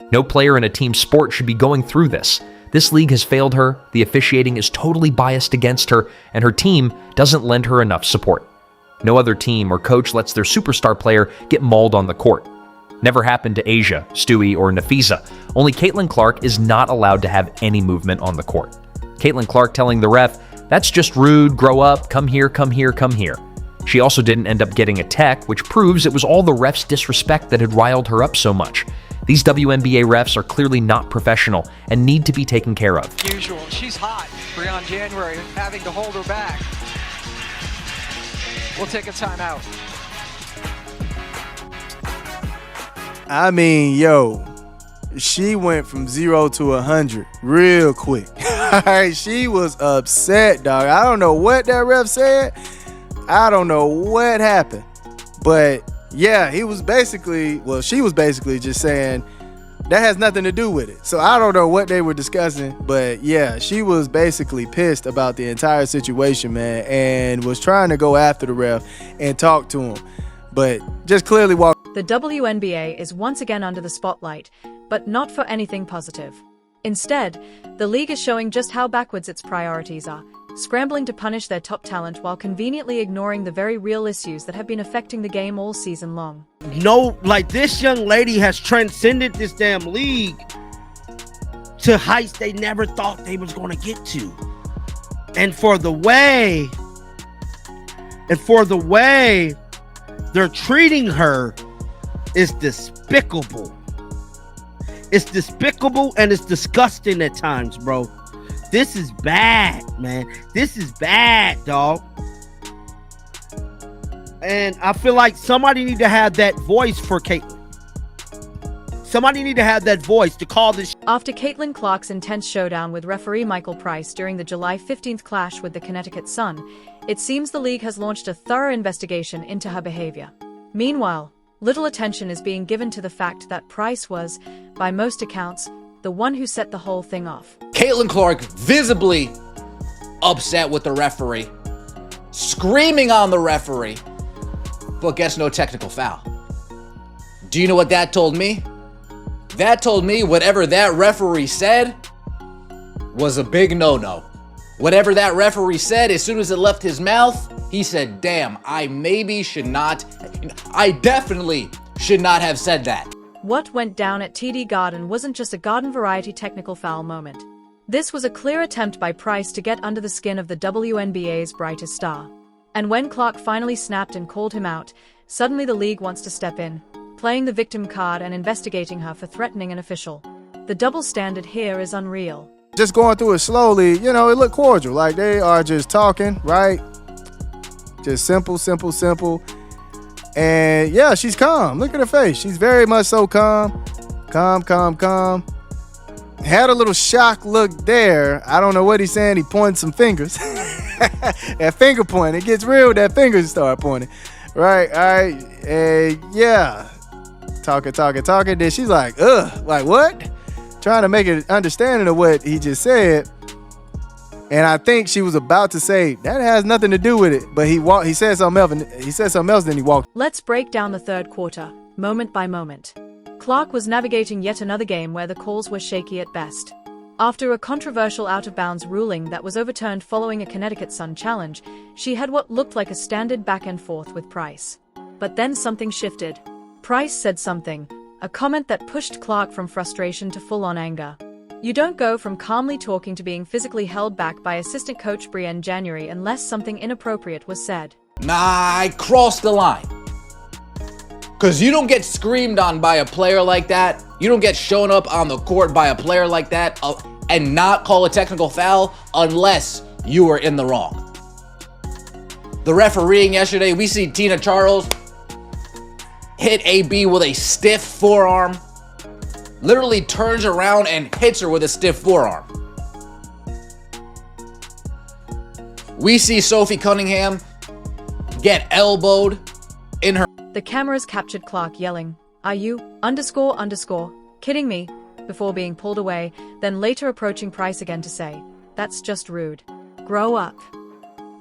No player in a team sport should be going through this. This league has failed her, the officiating is totally biased against her, and her team doesn't lend her enough support. No other team or coach lets their superstar player get mauled on the court. Never happened to Asia, Stewie, or Nafisa. Only Caitlin Clark is not allowed to have any movement on the court. Caitlin Clark telling the ref, "That's just rude, grow up, come here, come here, come here." She also didn't end up getting a tech, which proves it was all the ref's disrespect that had riled her up so much. These WNBA refs are clearly not professional and need to be taken care of. Usual. She's hot. Breon January having to hold her back. We'll take a timeout. I mean, yo, she went from 0 to 100 real quick. She was upset, dog. I don't know what that ref said. I don't know what happened. But yeah, she was basically just saying that has nothing to do with it. So I don't know what they were discussing, but yeah, she was basically pissed about the entire situation, man, and was trying to go after the ref and talk to him, but just clearly walked. The WNBA is once again under the spotlight, but not for anything positive. Instead, the league is showing just how backwards its priorities are, scrambling to punish their top talent while conveniently ignoring the very real issues that have been affecting the game all season long. Like this young lady has transcended this damn league to heights they never thought they was going to get to. And for the way they're treating her is despicable. It's despicable and it's disgusting at times, bro. This is bad, man. This is bad, dog. And I feel like somebody need to have that voice for Caitlin. Somebody need to have that voice to call this. After Caitlin Clark's intense showdown with referee Michael Price during the July 15th clash with the Connecticut Sun, it seems the league has launched a thorough investigation into her behavior. Meanwhile, little attention is being given to the fact that Price was, by most accounts, the one who set the whole thing off. Caitlin Clark visibly upset with the referee, screaming on the referee, but gets no technical foul. Do you know what that told me? That told me whatever that referee said was a big no-no. Whatever that referee said, as soon as it left his mouth, he said, damn, I definitely should not have said that. What went down at TD Garden wasn't just a garden variety technical foul moment. This was a clear attempt by Price to get under the skin of the WNBA's brightest star. And when Clark finally snapped and called him out, suddenly the league wants to step in, playing the victim card and investigating her for threatening an official. The double standard here is unreal. Just going through it slowly, it looked cordial. Like they are just talking, right? Just simple. And yeah, she's calm. Look at her face. She's very much so calm. Calm. Had a little shock look there. I don't know what he's saying. He pointed some fingers. That finger point. It gets real. That fingers start pointing. Right. All right. Yeah. Talking. Then she's like, ugh. Like what? Trying to make an understanding of what he just said. And I think she was about to say, that has nothing to do with it. But he said something else, then he walked. Let's break down the third quarter, moment by moment. Clark was navigating yet another game where the calls were shaky at best. After a controversial out-of-bounds ruling that was overturned following a Connecticut Sun challenge, she had what looked like a standard back-and-forth with Price. But then something shifted. Price said something, a comment that pushed Clark from frustration to full-on anger. You don't go from calmly talking to being physically held back by assistant coach Breon January unless something inappropriate was said. Nah, I crossed the line. Because you don't get screamed on by a player like that. You don't get shown up on the court by a player like that and not call a technical foul unless you were in the wrong. The refereeing yesterday, we see Tina Charles hit AB with a stiff forearm. Literally turns around and hits her with a stiff forearm. We see Sophie Cunningham get elbowed in her. The cameras captured Clark yelling, "Are you, _ kidding me?" before being pulled away, then later approaching Price again to say, "That's just rude. Grow up."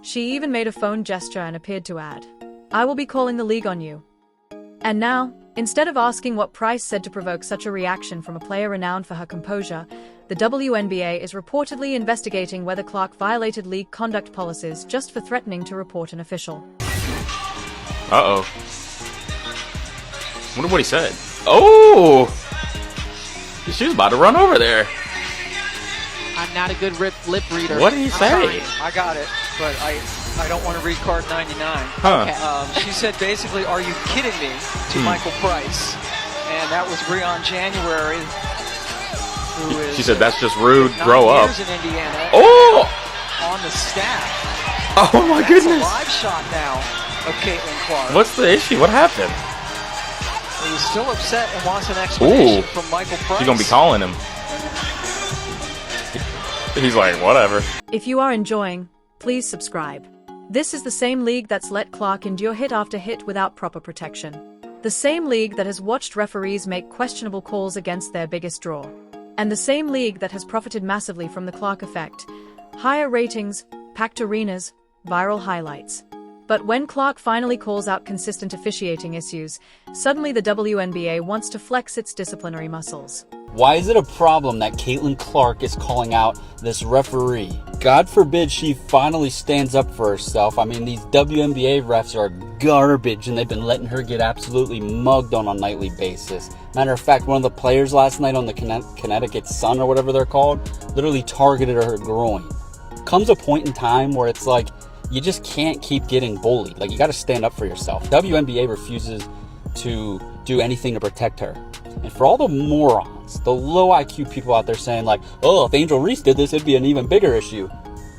She even made a phone gesture and appeared to add, "I will be calling the league on you." And now, Instead of asking what Price said to provoke such a reaction from a player renowned for her composure, the WNBA is reportedly investigating whether Clark violated league conduct policies just for threatening to report an official. Uh-oh. Wonder what he said. Oh! She was about to run over there. I'm not a good lip reader. What did he say? I got it, but I don't want to read card 99. Huh. Okay. She said basically, "Are you kidding me?" to Michael Price, and that was Breon January, who is. She said, "That's just rude. 9 Grow up." years in Indiana. Oh! On the staff. Oh my That's goodness! a live shot now of Caitlin Clark. What's the issue? What happened? He's still upset and wants an explanation Ooh. from Michael Price. She's gonna be calling him. He's like, whatever. If you are enjoying, please subscribe. This is the same league that's let Clark endure hit after hit without proper protection. The same league that has watched referees make questionable calls against their biggest draw. And the same league that has profited massively from the Clark effect. Higher ratings, packed arenas, viral highlights. But when Clark finally calls out consistent officiating issues, suddenly the WNBA wants to flex its disciplinary muscles. Why is it a problem that Caitlin Clark is calling out this referee? God forbid she finally stands up for herself. I mean, these WNBA refs are garbage and they've been letting her get absolutely mugged on a nightly basis. Matter of fact, one of the players last night on the Connecticut Sun or whatever they're called, literally targeted her groin. Comes a point in time where it's like, you just can't keep getting bullied. Like, you got to stand up for yourself. WNBA refuses to do anything to protect her. And for all the morons, the low IQ people out there saying like, oh, if Angel Reese did this, it'd be an even bigger issue.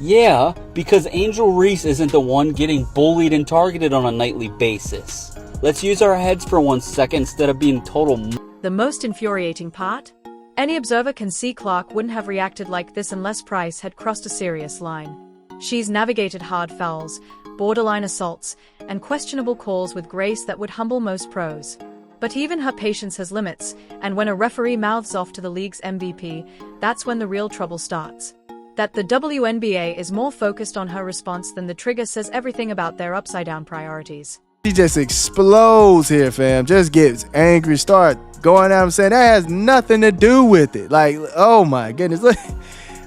Yeah, because Angel Reese isn't the one getting bullied and targeted on a nightly basis. Let's use our heads for 1 second instead of being total. The most infuriating part? Any observer can see Clark wouldn't have reacted like this unless Price had crossed a serious line. She's navigated hard fouls, borderline assaults, and questionable calls with grace that would humble most pros. But even her patience has limits, and when a referee mouths off to the league's MVP, that's when the real trouble starts. That the WNBA is more focused on her response than the trigger says everything about their upside-down priorities. She just explodes here, fam. Just gets angry, start going at him, saying that has nothing to do with it. Like, oh my goodness,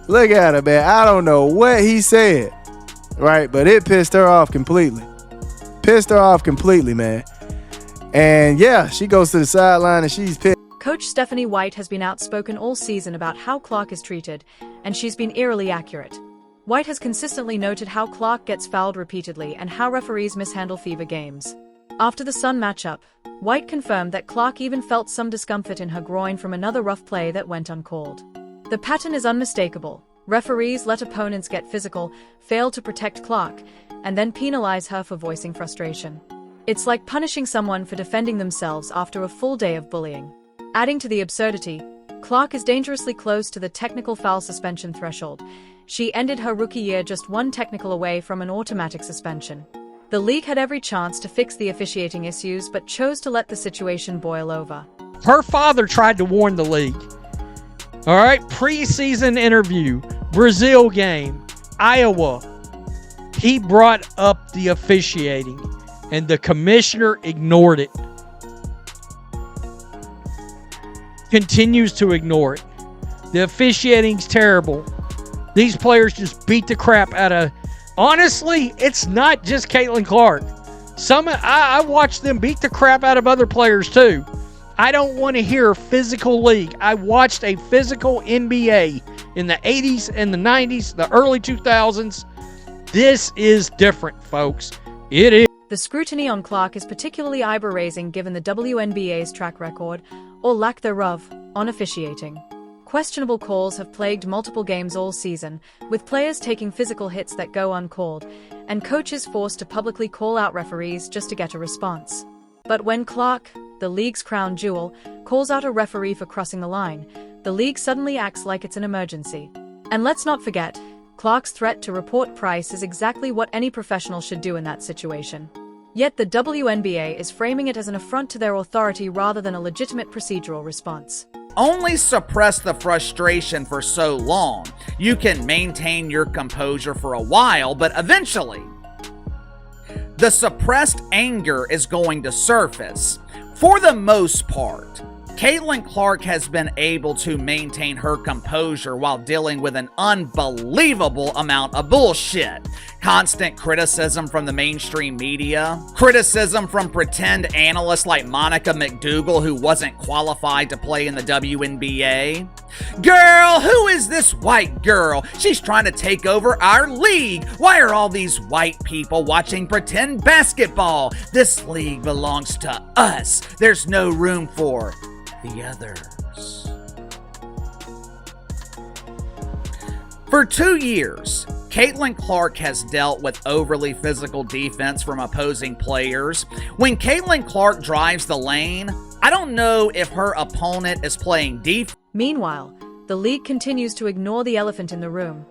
look at her, man. I don't know what he said, right? But it pissed her off completely. Man. And yeah, she goes to the sideline and she's pissed. Coach Stephanie White has been outspoken all season about how Clark is treated, and she's been eerily accurate. White has consistently noted how Clark gets fouled repeatedly and how referees mishandle FIBA games. After the Sun matchup, White confirmed that Clark even felt some discomfort in her groin from another rough play that went uncalled. The pattern is unmistakable. Referees let opponents get physical, fail to protect Clark, and then penalize her for voicing frustration. It's like punishing someone for defending themselves after a full day of bullying. Adding to the absurdity, Clark is dangerously close to the technical foul suspension threshold. She ended her rookie year just one technical away from an automatic suspension. The league had every chance to fix the officiating issues, but chose to let the situation boil over. Her father tried to warn the league. All right, preseason interview, Brazil game, Iowa. He brought up the officiating, and the commissioner ignored it. Continues to ignore it. The officiating's terrible. These players just beat the crap out of... Honestly, it's not just Caitlin Clark. I watched them beat the crap out of other players too. I don't want to hear a physical league. I watched a physical NBA in the 80s and the 90s, the early 2000s. This is different, folks. It is. The scrutiny on Clark is particularly eyebrow-raising given the WNBA's track record, or lack thereof, on officiating. Questionable calls have plagued multiple games all season, with players taking physical hits that go uncalled, and coaches forced to publicly call out referees just to get a response. But when Clark, the league's crown jewel, calls out a referee for crossing the line, the league suddenly acts like it's an emergency. And let's not forget, Clark's threat to report Price is exactly what any professional should do in that situation. Yet the WNBA is framing it as an affront to their authority rather than a legitimate procedural response. Only suppress the frustration for so long. You can maintain your composure for a while, but eventually, the suppressed anger is going to surface. For the most part, Caitlin Clark has been able to maintain her composure while dealing with an unbelievable amount of bullshit. Constant criticism from the mainstream media, criticism from pretend analysts like Monica McDougal, who wasn't qualified to play in the WNBA. Girl, who is this white girl? She's trying to take over our league. Why are all these white people watching pretend basketball? This league belongs to us. There's no room for the others. For 2 years, Caitlin Clark has dealt with overly physical defense from opposing players. When Caitlin Clark drives the lane, I don't know if her opponent is playing defense. Meanwhile, the league continues to ignore the elephant in the room.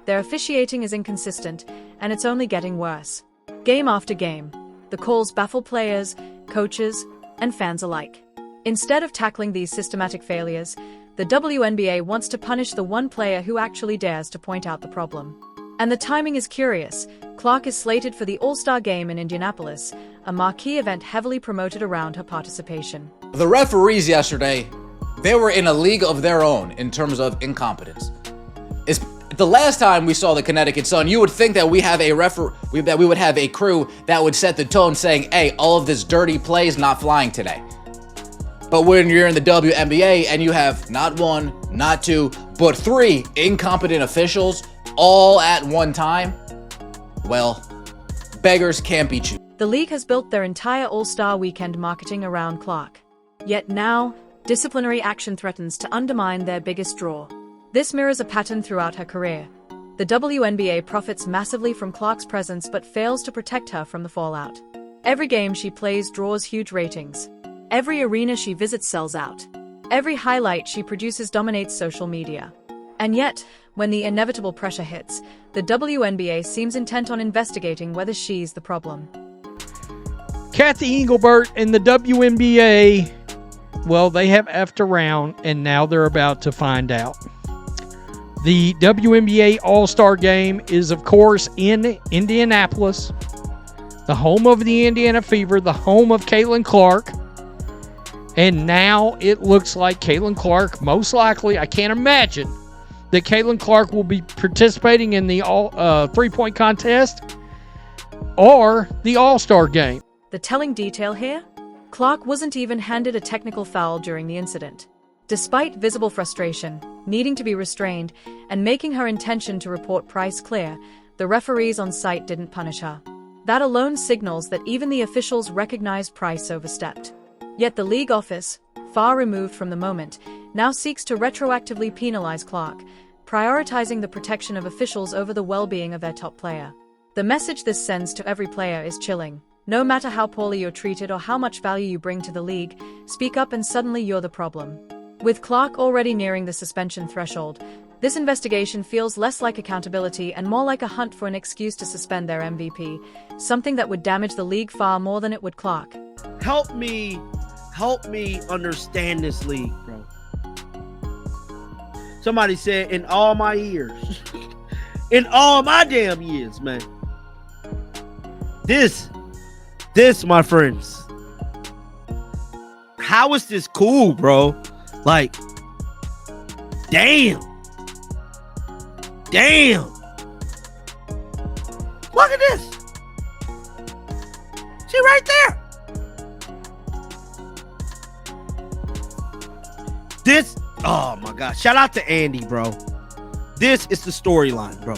Their officiating is inconsistent, and it's only getting worse. Game after game, the calls baffle players, coaches, and fans alike. Instead of tackling these systematic failures, the WNBA wants to punish the one player who actually dares to point out the problem. And the timing is curious. Clark is slated for the All-Star Game in Indianapolis, a marquee event heavily promoted around her participation. The referees yesterday, they were in a league of their own in terms of incompetence. It's the last time we saw the Connecticut Sun, you would think that we have a that we would have a crew that would set the tone saying, hey, all of this dirty play is not flying today. But when you're in the WNBA and you have not one, not two, but three incompetent officials all at one time, well, beggars can't be choosers. The league has built their entire All-Star weekend marketing around Clark. Yet now, disciplinary action threatens to undermine their biggest draw. This mirrors a pattern throughout her career. The WNBA profits massively from Clark's presence but fails to protect her from the fallout. Every game she plays draws huge ratings. Every arena she visits sells out. Every highlight she produces dominates social media. And yet, when the inevitable pressure hits, the WNBA seems intent on investigating whether she's the problem. Kathy Engelbert and the WNBA, well, they have effed around, and now they're about to find out. The WNBA All-Star Game is, of course, in Indianapolis, the home of the Indiana Fever, the home of Caitlin Clark. And now it looks like Caitlin Clark, most likely, I can't imagine that Caitlin Clark will be participating in the three-point contest or the All-Star Game. The telling detail here? Clark wasn't even handed a technical foul during the incident. Despite visible frustration, needing to be restrained, and making her intention to report Price clear, the referees on site didn't punish her. That alone signals that even the officials recognized Price overstepped. Yet the league office, far removed from the moment, now seeks to retroactively penalize Clark, prioritizing the protection of officials over the well-being of their top player. The message this sends to every player is chilling. No matter how poorly you're treated or how much value you bring to the league, speak up and suddenly you're the problem. With Clark already nearing the suspension threshold, this investigation feels less like accountability and more like a hunt for an excuse to suspend their MVP, something that would damage the league far more than it would Clark. Help me understand this league, bro. Somebody said in all my years, in all my damn years, man. This, my friends. How is this cool, bro? Like, damn. Look at this. She right there. This, oh my God. Shout out to Andy, bro. This is the storyline, bro.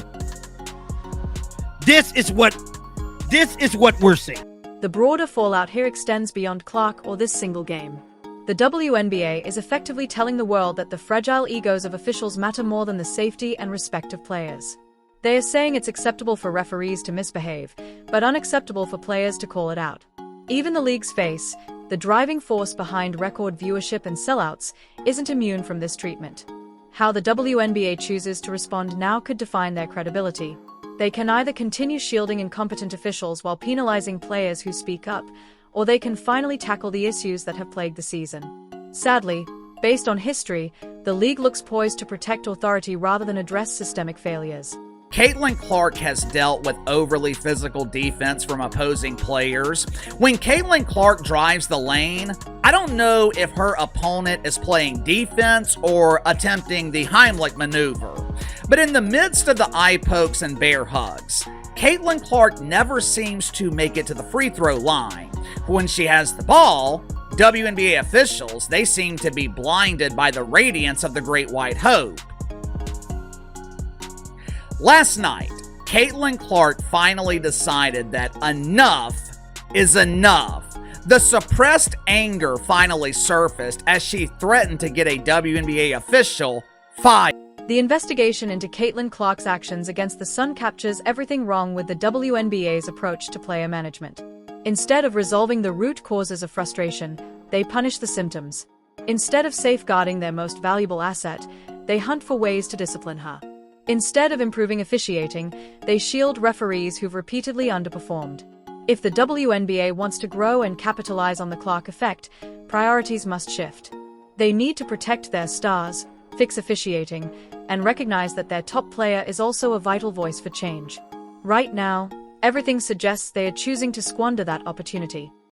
This is what we're seeing. The broader fallout here extends beyond Clark or this single game. The WNBA is effectively telling the world that the fragile egos of officials matter more than the safety and respect of players. They are saying it's acceptable for referees to misbehave, but unacceptable for players to call it out. Even the league's face, the driving force behind record viewership and sellouts, isn't immune from this treatment. How the WNBA chooses to respond now could define their credibility. They can either continue shielding incompetent officials while penalizing players who speak up, or they can finally tackle the issues that have plagued the season. Sadly, based on history, the league looks poised to protect authority rather than address systemic failures. Caitlin Clark has dealt with overly physical defense from opposing players. When Caitlin Clark drives the lane, I don't know if her opponent is playing defense or attempting the Heimlich maneuver. But in the midst of the eye pokes and bear hugs, Caitlin Clark never seems to make it to the free throw line. When she has the ball, WNBA officials, they seem to be blinded by the radiance of the Great White Hope. Last night, Caitlin Clark finally decided that enough is enough. The suppressed anger finally surfaced as she threatened to get a WNBA official fired. The investigation into Caitlin Clark's actions against the Sun captures everything wrong with the WNBA's approach to player management. Instead of resolving the root causes of frustration, they punish the symptoms. Instead of safeguarding their most valuable asset, they hunt for ways to discipline her. Instead of improving officiating, they shield referees who've repeatedly underperformed. If the WNBA wants to grow and capitalize on the Clark effect, priorities must shift. They need to protect their stars, fix officiating, and recognize that their top player is also a vital voice for change. Right now, everything suggests they are choosing to squander that opportunity.